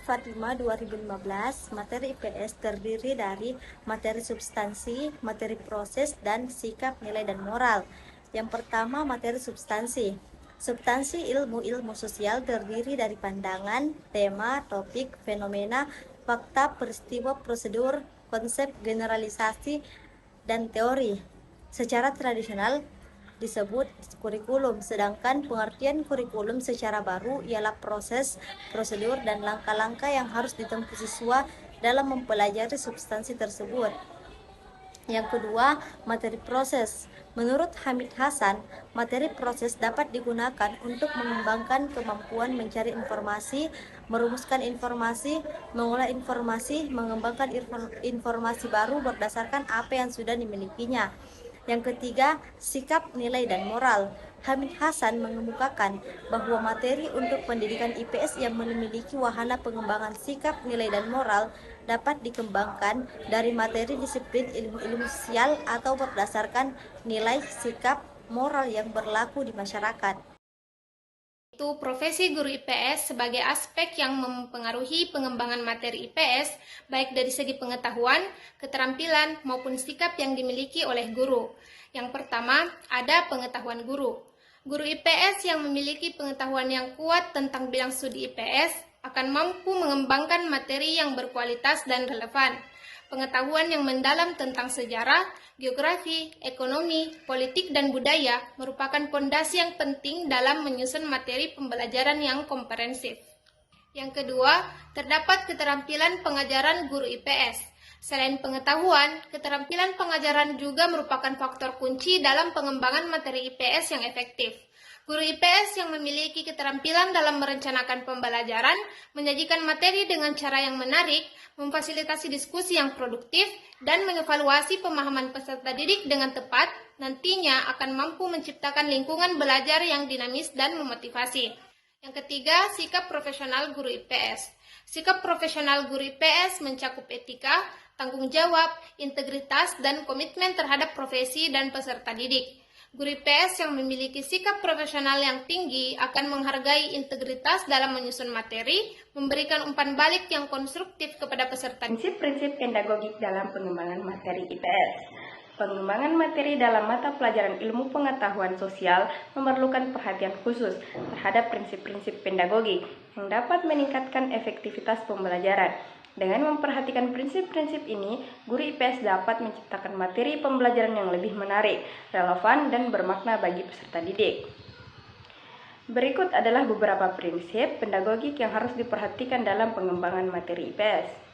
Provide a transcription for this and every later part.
Fatima 2015, materi IPS terdiri dari materi substansi, materi proses, dan sikap, nilai, dan moral. Yang pertama, materi substansi. Substansi ilmu sosial terdiri dari pandangan, tema, topik, fenomena, fakta, peristiwa, prosedur, konsep, generalisasi, dan teori. Secara tradisional disebut kurikulum, sedangkan pengertian kurikulum secara baru ialah proses, prosedur, dan langkah-langkah yang harus ditempuh siswa dalam mempelajari substansi tersebut. Yang kedua, materi proses. Menurut Hamid Hasan, materi proses dapat digunakan untuk mengembangkan kemampuan mencari informasi, merumuskan informasi, mengolah informasi, mengembangkan informasi baru berdasarkan apa yang sudah dimilikinya. Yang ketiga, sikap, nilai, dan moral. Hamid Hasan mengemukakan bahwa materi untuk pendidikan IPS yang memiliki wahana pengembangan sikap, nilai, dan moral dapat dikembangkan dari materi disiplin ilmu-ilmu sosial atau berdasarkan nilai, sikap, moral yang berlaku di masyarakat. Itu profesi guru IPS sebagai aspek yang mempengaruhi pengembangan materi IPS baik dari segi pengetahuan, keterampilan, maupun sikap yang dimiliki oleh guru. Yang pertama, ada pengetahuan guru. Guru IPS yang memiliki pengetahuan yang kuat tentang bidang studi IPS akan mampu mengembangkan materi yang berkualitas dan relevan. Pengetahuan yang mendalam tentang sejarah, geografi, ekonomi, politik, dan budaya merupakan pondasi yang penting dalam menyusun materi pembelajaran yang komprehensif. Yang kedua, terdapat keterampilan pengajaran guru IPS. Selain pengetahuan, keterampilan pengajaran juga merupakan faktor kunci dalam pengembangan materi IPS yang efektif. Guru IPS yang memiliki keterampilan dalam merencanakan pembelajaran, menyajikan materi dengan cara yang menarik, memfasilitasi diskusi yang produktif, dan mengevaluasi pemahaman peserta didik dengan tepat, nantinya akan mampu menciptakan lingkungan belajar yang dinamis dan memotivasi. Yang ketiga, sikap profesional guru IPS. Sikap profesional guru IPS mencakup etika, tanggung jawab, integritas, dan komitmen terhadap profesi dan peserta didik. Guru IPS yang memiliki sikap profesional yang tinggi akan menghargai integritas dalam menyusun materi, memberikan umpan balik yang konstruktif kepada peserta. Prinsip-prinsip pedagogik dalam pengembangan materi IPS. Pengembangan materi dalam mata pelajaran ilmu pengetahuan sosial memerlukan perhatian khusus terhadap prinsip-prinsip pedagogik yang dapat meningkatkan efektivitas pembelajaran. Dengan memperhatikan prinsip-prinsip ini, guru IPS dapat menciptakan materi pembelajaran yang lebih menarik, relevan, dan bermakna bagi peserta didik. Berikut adalah beberapa prinsip pedagogik yang harus diperhatikan dalam pengembangan materi IPS.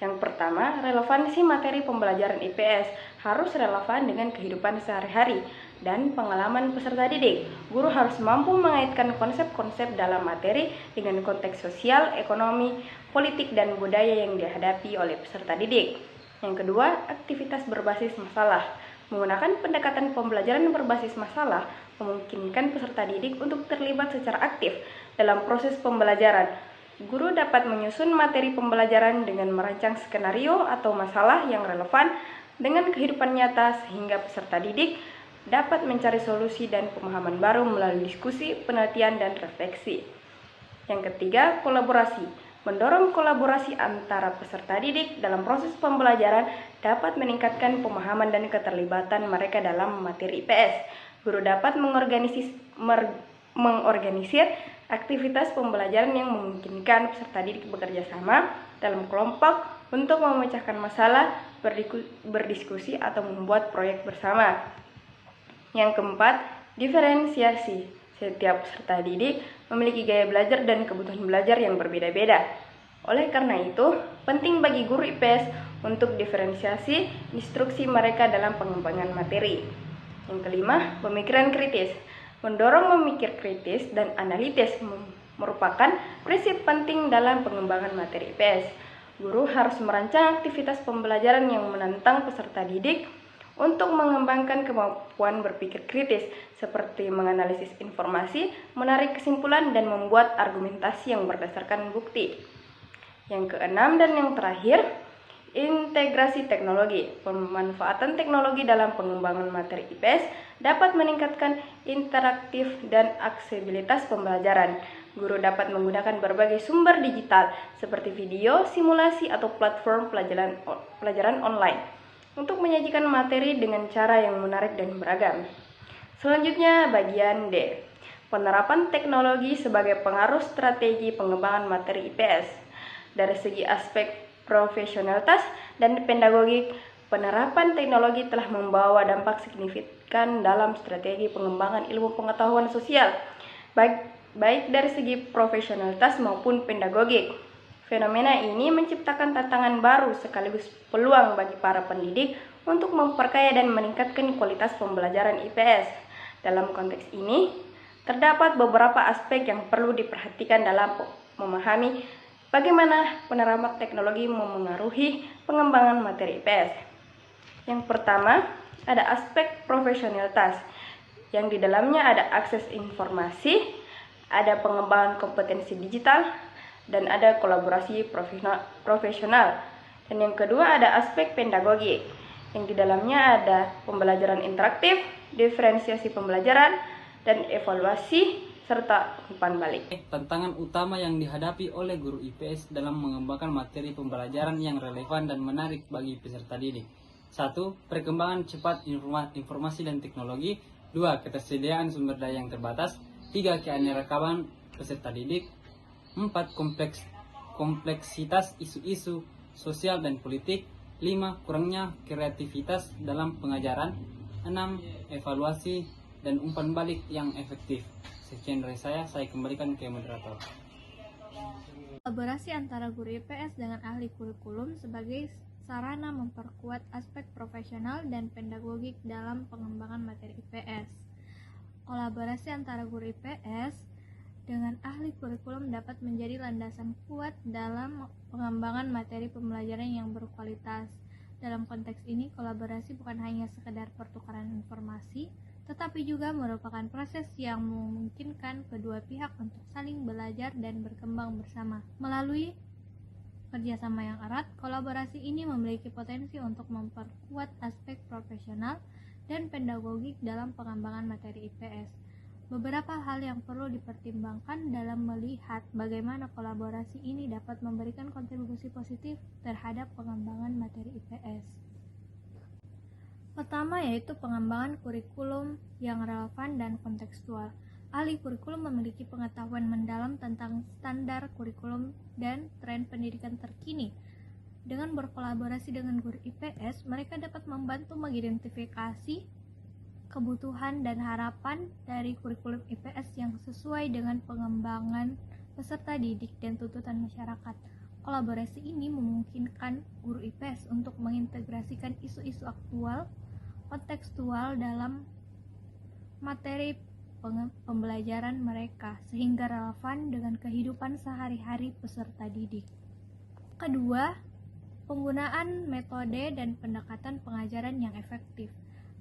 Yang pertama, relevansi materi pembelajaran IPS harus relevan dengan kehidupan sehari-hari dan pengalaman peserta didik. Guru harus mampu mengaitkan konsep-konsep dalam materi dengan konteks sosial, ekonomi, politik, dan budaya yang dihadapi oleh peserta didik. Yang kedua, aktivitas berbasis masalah. Menggunakan pendekatan pembelajaran berbasis masalah memungkinkan peserta didik untuk terlibat secara aktif dalam proses pembelajaran. Guru dapat menyusun materi pembelajaran dengan merancang skenario atau masalah yang relevan dengan kehidupan nyata sehingga peserta didik dapat mencari solusi dan pemahaman baru melalui diskusi, penelitian, dan refleksi. Yang ketiga, kolaborasi. Mendorong kolaborasi antara peserta didik dalam proses pembelajaran dapat meningkatkan pemahaman dan keterlibatan mereka dalam materi IPS. Guru dapat mengorganisir aktivitas pembelajaran yang memungkinkan peserta didik bekerja sama dalam kelompok untuk memecahkan masalah, berdiskusi, atau membuat proyek bersama. Yang keempat, diferensiasi. Setiap peserta didik memiliki gaya belajar dan kebutuhan belajar yang berbeda-beda. Oleh karena itu, penting bagi guru IPS untuk diferensiasi instruksi mereka dalam pengembangan materi. Yang kelima, pemikiran kritis. Mendorong memikir kritis dan analitis merupakan prinsip penting dalam pengembangan materi IPS. Guru harus merancang aktivitas pembelajaran yang menantang peserta didik untuk mengembangkan kemampuan berpikir kritis, seperti menganalisis informasi, menarik kesimpulan, dan membuat argumentasi yang berdasarkan bukti. Yang keenam dan yang terakhir, integrasi teknologi. Pemanfaatan teknologi dalam pengembangan materi IPS dapat meningkatkan interaktif dan aksesibilitas pembelajaran. Guru dapat menggunakan berbagai sumber digital seperti video, simulasi, atau platform pelajaran online untuk menyajikan materi dengan cara yang menarik dan beragam. Selanjutnya, bagian D. Penerapan teknologi sebagai pengaruh strategi pengembangan materi IPS. Dari segi aspek profesionalitas dan pedagogik, penerapan teknologi telah membawa dampak signifikan dalam strategi pengembangan ilmu pengetahuan sosial, baik dari segi profesionalitas maupun pedagogik. Fenomena ini menciptakan tantangan baru sekaligus peluang bagi para pendidik untuk memperkaya dan meningkatkan kualitas pembelajaran IPS. Dalam konteks ini, terdapat beberapa aspek yang perlu diperhatikan dalam memahami bagaimana penerapan teknologi memengaruhi pengembangan materi IPS. Yang pertama, ada aspek profesionalitas, yang di dalamnya ada akses informasi, ada pengembangan kompetensi digital, dan ada kolaborasi profesional. Dan yang kedua ada aspek pedagogi, yang di dalamnya ada pembelajaran interaktif, diferensiasi pembelajaran, dan evaluasi, serta umpan balik. Tantangan utama yang dihadapi oleh guru IPS dalam mengembangkan materi pembelajaran yang relevan dan menarik bagi peserta didik. 1. Perkembangan cepat informasi dan teknologi. 2. Ketersediaan sumber daya yang terbatas. 3. Keanekaragaman peserta didik. 4. Kompleksitas isu-isu sosial dan politik. 5. Kurangnya kreativitas dalam pengajaran. 6. Evaluasi dan umpan balik yang efektif. Sekian dari saya kembalikan ke moderator. Kolaborasi antara guru IPS dengan ahli kurikulum sebagai sarana memperkuat aspek profesional dan pedagogik dalam pengembangan materi IPS. Kolaborasi antara guru IPS dengan ahli kurikulum dapat menjadi landasan kuat dalam pengembangan materi pembelajaran yang berkualitas. Dalam konteks ini, kolaborasi bukan hanya sekedar pertukaran informasi, tetapi juga merupakan proses yang memungkinkan kedua pihak untuk saling belajar dan berkembang bersama. Melalui kerjasama yang erat, kolaborasi ini memiliki potensi untuk memperkuat aspek profesional dan pedagogik dalam pengembangan materi IPS. Beberapa hal yang perlu dipertimbangkan dalam melihat bagaimana kolaborasi ini dapat memberikan kontribusi positif terhadap pengembangan materi IPS. Pertama yaitu pengembangan kurikulum yang relevan dan kontekstual. Ahli kurikulum memiliki pengetahuan mendalam tentang standar kurikulum dan tren pendidikan terkini. Dengan berkolaborasi dengan guru IPS, mereka dapat membantu mengidentifikasi kebutuhan dan harapan dari kurikulum IPS yang sesuai dengan pengembangan peserta didik dan tuntutan masyarakat. Kolaborasi ini memungkinkan guru IPS untuk mengintegrasikan isu-isu aktual, kontekstual dalam materi pembelajaran mereka sehingga relevan dengan kehidupan sehari-hari peserta didik. Kedua, penggunaan metode dan pendekatan pengajaran yang efektif.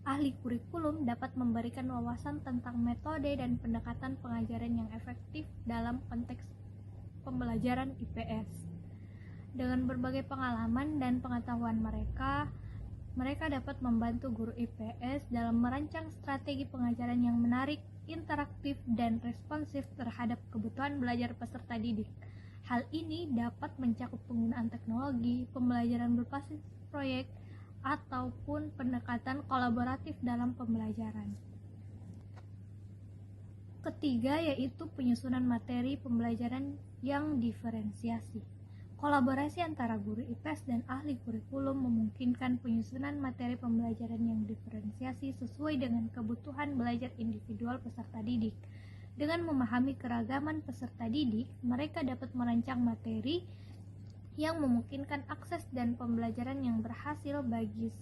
Ahli kurikulum dapat memberikan wawasan tentang metode dan pendekatan pengajaran yang efektif dalam konteks pembelajaran IPS. Dengan berbagai pengalaman dan pengetahuan mereka dapat membantu guru IPS dalam merancang strategi pengajaran yang menarik, interaktif, dan responsif terhadap kebutuhan belajar peserta didik. Hal ini dapat mencakup penggunaan teknologi, pembelajaran berbasis proyek, ataupun pendekatan kolaboratif dalam pembelajaran. Ketiga yaitu penyusunan materi pembelajaran yang diferensiasi. Kolaborasi antara guru IPS dan ahli kurikulum memungkinkan penyusunan materi pembelajaran yang diferensiasi sesuai dengan kebutuhan belajar individual peserta didik. Dengan memahami keragaman peserta didik, mereka dapat merancang materi yang memungkinkan akses dan pembelajaran yang berhasil bagi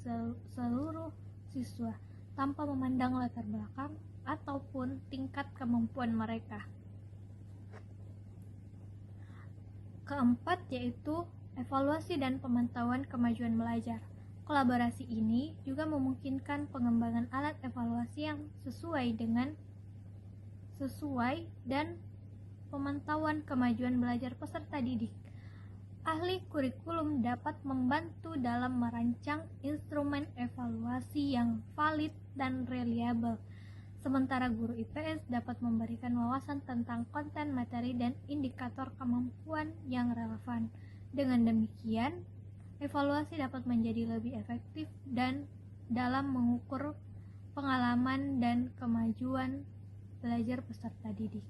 seluruh siswa, tanpa memandang latar belakang ataupun tingkat kemampuan mereka. Keempat yaitu evaluasi dan pemantauan kemajuan belajar. Kolaborasi ini juga memungkinkan pengembangan alat evaluasi yang sesuai dan pemantauan kemajuan belajar peserta didik. Ahli kurikulum dapat membantu dalam merancang instrumen evaluasi yang valid dan reliabel, Sementara guru IPS dapat memberikan wawasan tentang konten, materi, dan indikator kemampuan yang relevan. Dengan demikian, evaluasi dapat menjadi lebih efektif dan dalam mengukur pengalaman dan kemajuan belajar peserta didik.